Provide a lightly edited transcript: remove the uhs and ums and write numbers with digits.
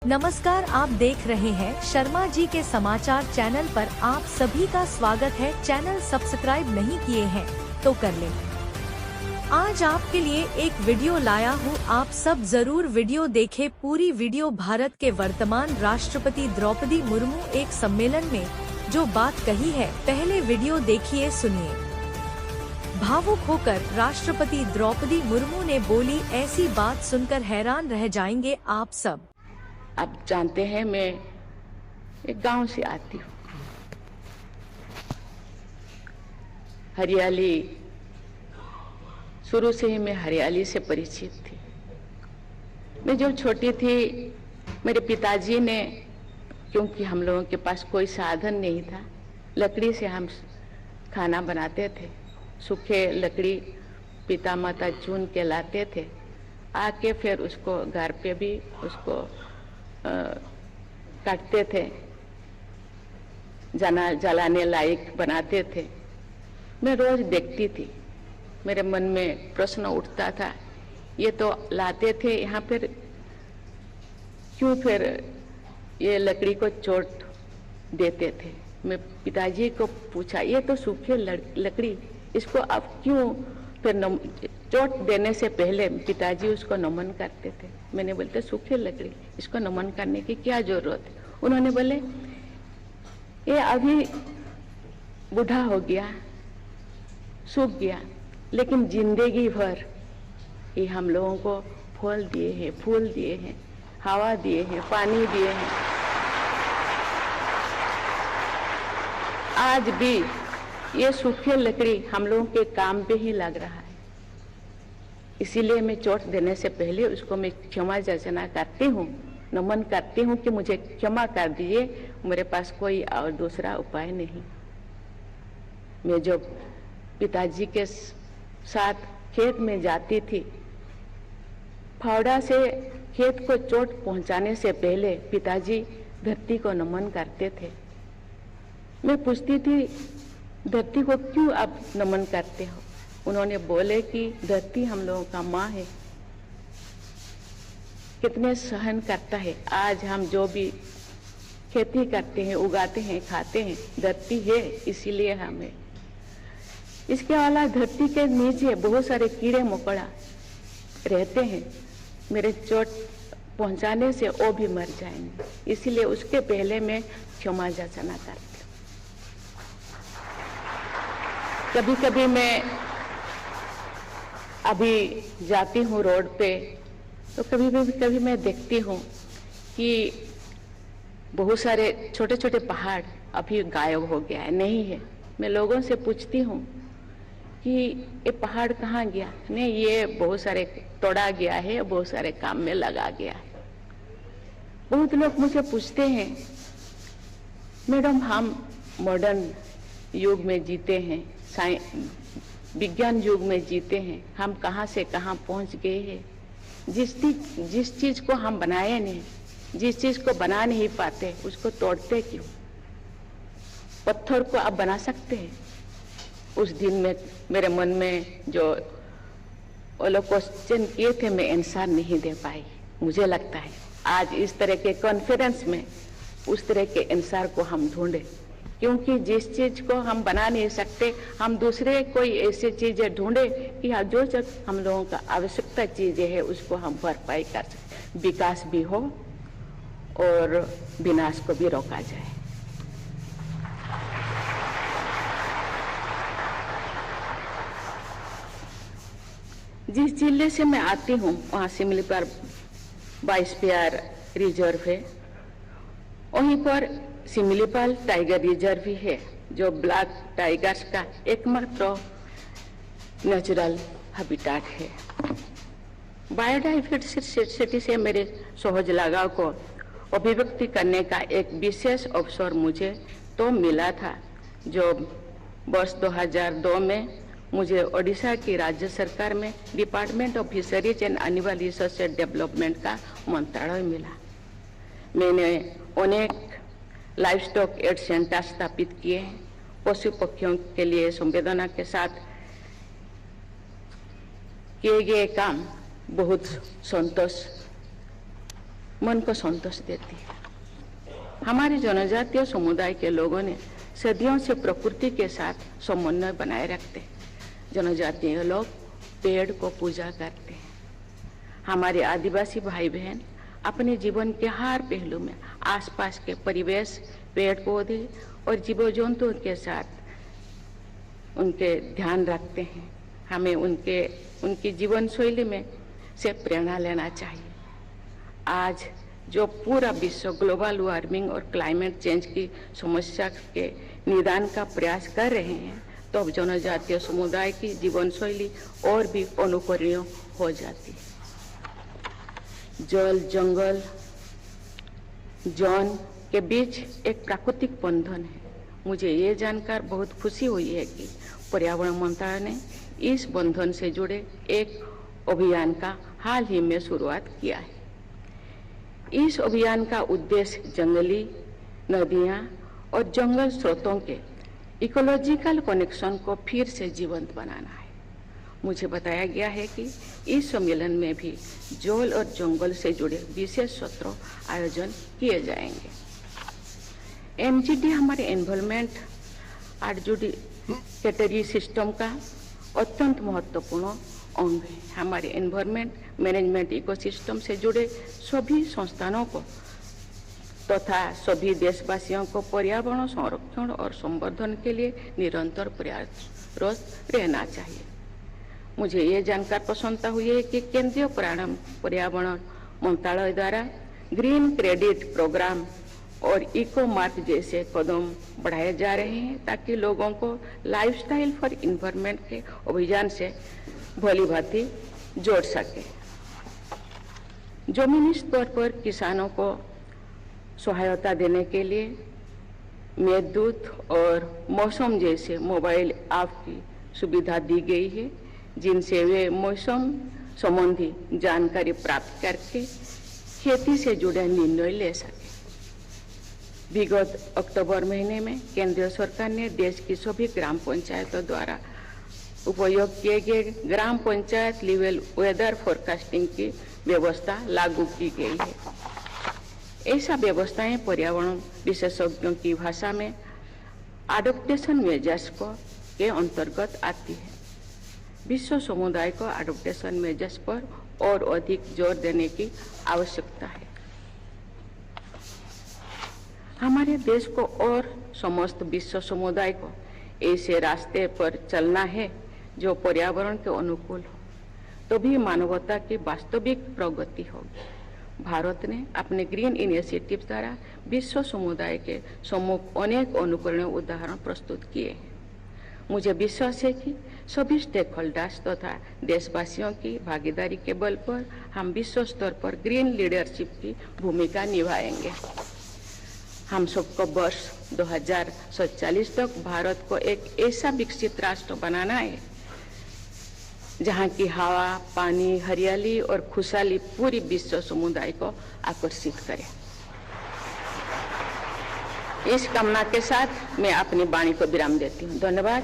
नमस्कार, आप देख रहे हैं शर्मा जी के समाचार चैनल पर। आप सभी का स्वागत है। चैनल सब्सक्राइब नहीं किए हैं तो कर लें। आज आपके लिए एक वीडियो लाया हूँ, आप सब जरूर वीडियो देखें। पूरी वीडियो भारत के वर्तमान राष्ट्रपति द्रौपदी मुर्मू एक सम्मेलन में जो बात कही है, पहले वीडियो देखिए, सुनिए। भावुक होकर राष्ट्रपति द्रौपदी मुर्मू ने बोली, ऐसी बात सुनकर हैरान रह जाएंगे आप सब। आप जानते हैं, मैं एक गांव से आती हूँ। हरियाली, शुरू से ही मैं हरियाली से परिचित थी। मैं जब छोटी थी, मेरे पिताजी ने, क्योंकि हम लोगों के पास कोई साधन नहीं था, लकड़ी से हम खाना बनाते थे। सूखे लकड़ी पिता माता चुन के लाते थे, आके फिर उसको घर पे भी उसको काटते थे, जलाने लायक बनाते थे। मैं रोज देखती थी, मेरे मन में प्रश्न उठता था, ये तो लाते थे यहाँ पर, क्यों फिर ये लकड़ी को चोट देते थे। मैं पिताजी को पूछा, ये तो सूखे लकड़ी, इसको अब क्यों फिर चोट देने से पहले पिताजी उसको नमन करते थे। मैंने बोलते, सूखे लकड़ी, इसको नमन करने की क्या जरूरत है। उन्होंने बोले, ये अभी बूढ़ा हो गया, सूख गया, लेकिन जिंदगी भर ये हम लोगों को फल दिए हैं, फूल दिए हैं, हवा दिए हैं, पानी दिए हैं। आज भी ये सूखे लकड़ी हम लोगों के काम पे ही लग रहा है। इसीलिए मैं चोट देने से पहले उसको मैं क्षमा याचना करती हूँ, नमन करती हूँ कि मुझे क्षमा कर दीजिए, मेरे पास कोई और दूसरा उपाय नहीं। मैं जब पिताजी के साथ खेत में जाती थी, फावड़ा से खेत को चोट पहुंचाने से पहले पिताजी धरती को नमन करते थे। मैं पूछती थी, धरती को क्यों आप नमन करते हो? उन्होंने बोले कि धरती हम लोगों का माँ है, कितने सहन करता है। आज हम जो भी खेती करते हैं, उगाते हैं, खाते हैं, धरती है, इसीलिए हमें। इसके अलावा धरती के नीचे बहुत सारे कीड़े मकोड़ा रहते हैं, मेरे चोट पहुंचाने से वो भी मर जाएंगे, इसीलिए उसके पहले मैं क्षमा याचना करती हूँ। कभी कभी मैं अभी जाती हूँ रोड पे, तो कभी मैं देखती हूँ कि बहुत सारे छोटे छोटे पहाड़ अभी गायब हो गया है, नहीं है। मैं लोगों से पूछती हूँ कि ये पहाड़ कहाँ गया? नहीं, ये बहुत सारे तोड़ा गया है, बहुत सारे काम में लगा गया है। बहुत लोग मुझे पूछते हैं, मैडम हम मॉडर्न युग में जीते हैं, विज्ञान युग में जीते हैं, हम कहाँ से कहाँ पहुँच गए हैं। जिस चीज को हम बनाए नहीं, जिस चीज को बना नहीं पाते, उसको तोड़ते क्यों? पत्थर को आप बना सकते हैं। उस दिन में मेरे मन में जो वो लोग क्वेश्चन किए थे, मैं आंसर नहीं दे पाई। मुझे लगता है आज इस तरह के कॉन्फ्रेंस में उस तरह के आंसर को हम ढूंढे, क्योंकि जिस चीज को हम बना नहीं सकते, हम दूसरे कोई ऐसी चीजें ढूंढे कि जो हम लोगों का आवश्यकता चीजें है उसको हम भरपाई कर सकते, विकास भी हो और विनाश को भी रोका जाए। जिस जिले से मैं आती हूँ वहाँ सिमलीपाल बायोस्फीयर रिजर्व है, वहीं पर सिमलीपाल टाइगर रिजर्व भी है, जो ब्लैक टाइगर्स का एकमात्र नेचुरल हैबिटेट है। बायोडाइवर्सिटी से मेरे सहज लगाव को अभिव्यक्ति करने का एक विशेष अवसर मुझे तो मिला था, जो वर्ष 2002 में मुझे ओडिशा की राज्य सरकार में department of fisheries and animal research and development का मंत्रालय मिला। मैंने अनेक लाइफ स्टॉक एड सेंटर स्थापित किए हैं। पशु पक्षियों के लिए संवेदना के साथ किए गए काम बहुत संतोष मन को संतोष देती है। हमारे जनजातीय समुदाय के लोगों ने सदियों से प्रकृति के साथ समन्वय बनाए रखते हैं। जनजातीय लोग पेड़ को पूजा करते हैं। हमारे आदिवासी भाई बहन अपने जीवन के हर पहलू में आसपास के परिवेश, पेड़ पौधे और जीव जंतुओं के साथ उनके ध्यान रखते हैं। हमें उनकी जीवन शैली में से प्रेरणा लेना चाहिए। आज जो पूरा विश्व ग्लोबल वार्मिंग और क्लाइमेट चेंज की समस्या के निदान का प्रयास कर रहे हैं, तो अब जनजातीय समुदाय की जीवन शैली और भी अनुकरणीय हो जाती है। जल, जंगल, जौन के बीच एक प्राकृतिक बंधन है। मुझे ये जानकर बहुत खुशी हुई है कि पर्यावरण मंत्रालय ने इस बंधन से जुड़े एक अभियान का हाल ही में शुरुआत किया है। इस अभियान का उद्देश्य जंगली नदियां और जंगल स्रोतों के इकोलॉजिकल कनेक्शन को फिर से जीवंत बनाना है। मुझे बताया गया है कि इस सम्मेलन में भी जल और जंगल से जुड़े विशेष सत्र आयोजन किए जाएंगे। एमजीडी हमारे एनवायरमेंट एडजुडिकेटरी सिस्टम का अत्यंत महत्वपूर्ण अंग है। हमारे एनवायरमेंट मैनेजमेंट इकोसिस्टम से जुड़े सभी संस्थानों को तथा सभी देशवासियों को पर्यावरण संरक्षण और संवर्धन के लिए निरंतर प्रयासरत रहना चाहिए। मुझे ये जानकर प्रसन्नता हुई है कि केंद्रीय पर्यावरण मंत्रालय द्वारा ग्रीन क्रेडिट प्रोग्राम और इको मार्ट जैसे कदम बढ़ाए जा रहे हैं, ताकि लोगों को लाइफस्टाइल फॉर इन्वायरमेंट के अभियान से भली भांति जोड़ सके। जमीनी स्तर पर किसानों को सहायता देने के लिए मेघदूत और मौसम जैसे मोबाइल ऐप की सुविधा दी गई है, जिनसे वे मौसम संबंधी जानकारी प्राप्त करके खेती से जुड़े निर्णय ले सके। विगत अक्टूबर महीने में केंद्र सरकार ने देश की सभी ग्राम पंचायतों द्वारा उपयोग किए गए ग्राम पंचायत लेवल वेदर फोरकास्टिंग की व्यवस्था लागू की गई है। ऐसा व्यवस्थाएं पर्यावरण विशेषज्ञों की भाषा में एडप्टेशन मेजर्स के अंतर्गत आती है। विश्व समुदाय को एडप्टेशन मेजर्स पर और अधिक जोर देने की आवश्यकता है। हमारे देश को और समस्त विश्व समुदाय को ऐसे रास्ते पर चलना है जो पर्यावरण के अनुकूल हो, तो भी मानवता की वास्तविक प्रगति होगी। भारत ने अपने ग्रीन इनिशिएटिव द्वारा विश्व समुदाय के सम्मुख अनेक अनुकरणीय उदाहरण प्रस्तुत किए हैं। मुझे विश्वास है कि सभी स्टेक होल्डर्स तथा देशवासियों की भागीदारी के बल पर हम विश्व स्तर पर ग्रीन लीडरशिप की भूमिका निभाएंगे। हम सबको वर्ष 2047 तक भारत को एक ऐसा विकसित राष्ट्र बनाना है जहां की हवा, पानी, हरियाली और खुशहाली पूरी विश्व समुदाय को आकर्षित करे। इस कामना के साथ मैं अपनी वाणी को विराम देती हूँ। धन्यवाद।